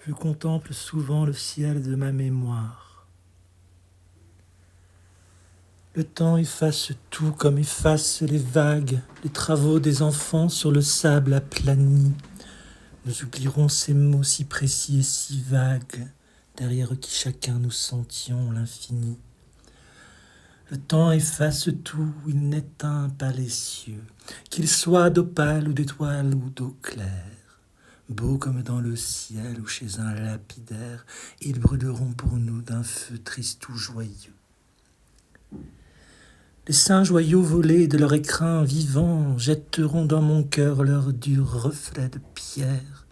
Je contemple souvent le ciel de ma mémoire. Le temps efface tout comme efface les vagues, les travaux des enfants sur le sable aplani. Nous oublierons ces mots si précis et si vagues, derrière qui chacun nous sentions l'infini. Le temps efface tout, il n'éteint pas les cieux, qu'ils soient d'opale ou d'étoiles ou d'eau claire. Beaux comme dans le ciel ou chez un lapidaire, ils brûleront pour nous d'un feu triste ou joyeux. Les saints joyaux volés de leur écrin vivant jetteront dans mon cœur leurs durs reflets de pierre,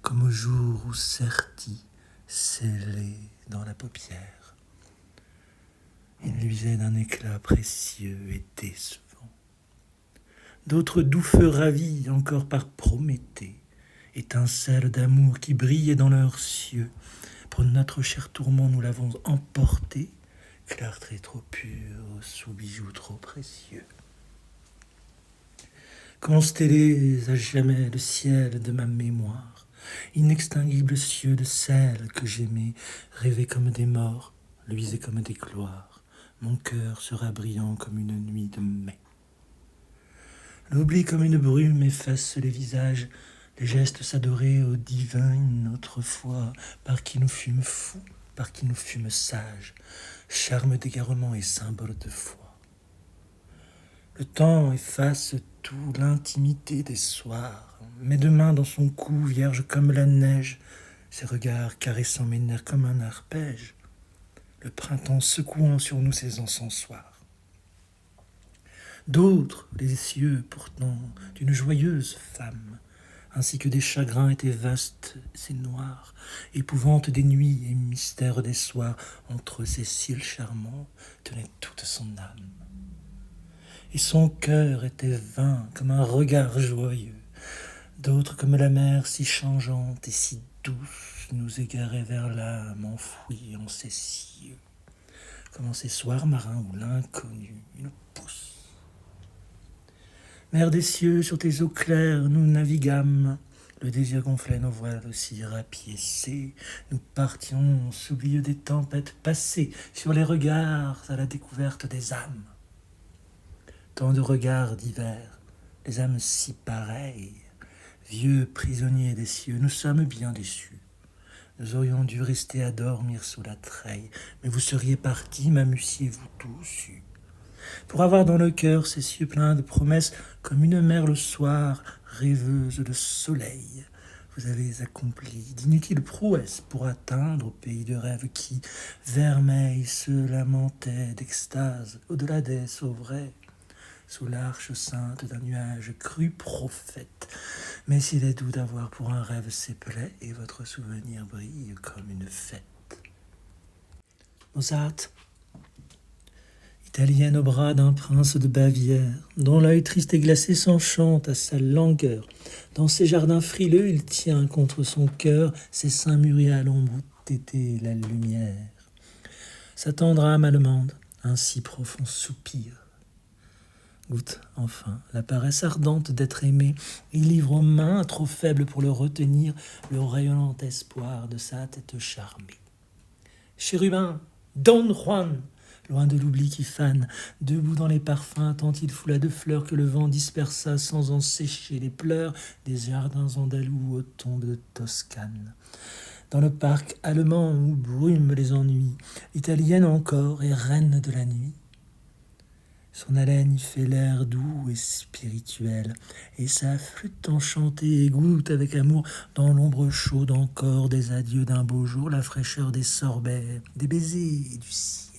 comme au jour où sertis, scellés dans la paupière. Ils luisaient d'un éclat précieux et décevant. D'autres doux feux ravis encore par Prométhée, étincelles d'amour qui brillaient dans leurs cieux. Pour notre cher tourment, nous l'avons emporté, clarté trop pure, sous bijoux trop précieux. Constellés à jamais le ciel de ma mémoire, inextinguibles cieux de celles que j'aimais, rêvaient comme des morts, luisaient comme des gloires. Mon cœur sera brillant comme une nuit de mai. L'oubli comme une brume efface les visages, les gestes s'adoraient au divin autrefois, par qui nous fûmes fous, par qui nous fûmes sages, charme d'égarement et symbole de foi. Le temps efface tout, l'intimité des soirs, mes deux mains dans son cou, vierge comme la neige, ses regards caressant mes nerfs comme un arpège, le printemps secouant sur nous ses encensoirs. D'autres, les cieux pourtant d'une joyeuse femme, ainsi que des chagrins étaient vastes et noirs, épouvante des nuits et mystère des soirs, entre ses cils charmants tenait toute son âme. Et son cœur était vain comme un regard joyeux, d'autres comme la mer si changeante et si douce nous égaraient vers l'âme enfouie en ses cieux, comme en ces soirs marins où l'inconnu nous pousse. Mer des cieux, sur tes eaux claires, nous naviguâmes. Le désir gonflait nos voiles aussi rapiécés. Nous partions sous milieu des tempêtes passées, sur les regards à la découverte des âmes. Tant de regards divers, les âmes si pareilles. Vieux prisonniers des cieux, nous sommes bien déçus. Nous aurions dû rester à dormir sous la treille, mais vous seriez partis, m'amussiez-vous tous eus. Pour avoir dans le cœur ces cieux pleins de promesses, comme une mer le soir, rêveuse de soleil. Vous avez accompli d'inutiles prouesses pour atteindre au pays de rêve qui, vermeil, se lamentait d'extase, au-delà des sauverait, sous l'arche sainte d'un nuage cru prophète. Mais s'il est doux d'avoir pour un rêve ses plaies, et votre souvenir brille comme une fête. Mozart, italienne au bras d'un prince de Bavière, dont l'œil triste et glacé s'enchante à sa langueur. Dans ses jardins frileux, il tient contre son cœur ses seins mûris à l'ombre où tétait la lumière. Sa tendre âme allemande, un si profond soupir, goûte enfin la paresse ardente d'être aimé. Il livre aux mains, trop faibles pour le retenir, le rayonnant espoir de sa tête charmée. Chérubin, Don Juan, loin de l'oubli qui fane, debout dans les parfums, tant il foula de fleurs que le vent dispersa sans en sécher les pleurs des jardins andalous aux tombes de Toscane. Dans le parc allemand où brument les ennuis, l'italienne encore est reine de la nuit. Son haleine y fait l'air doux et spirituel, et sa flûte enchantée égoutte avec amour dans l'ombre chaude encore des adieux d'un beau jour, la fraîcheur des sorbets, des baisers et du ciel.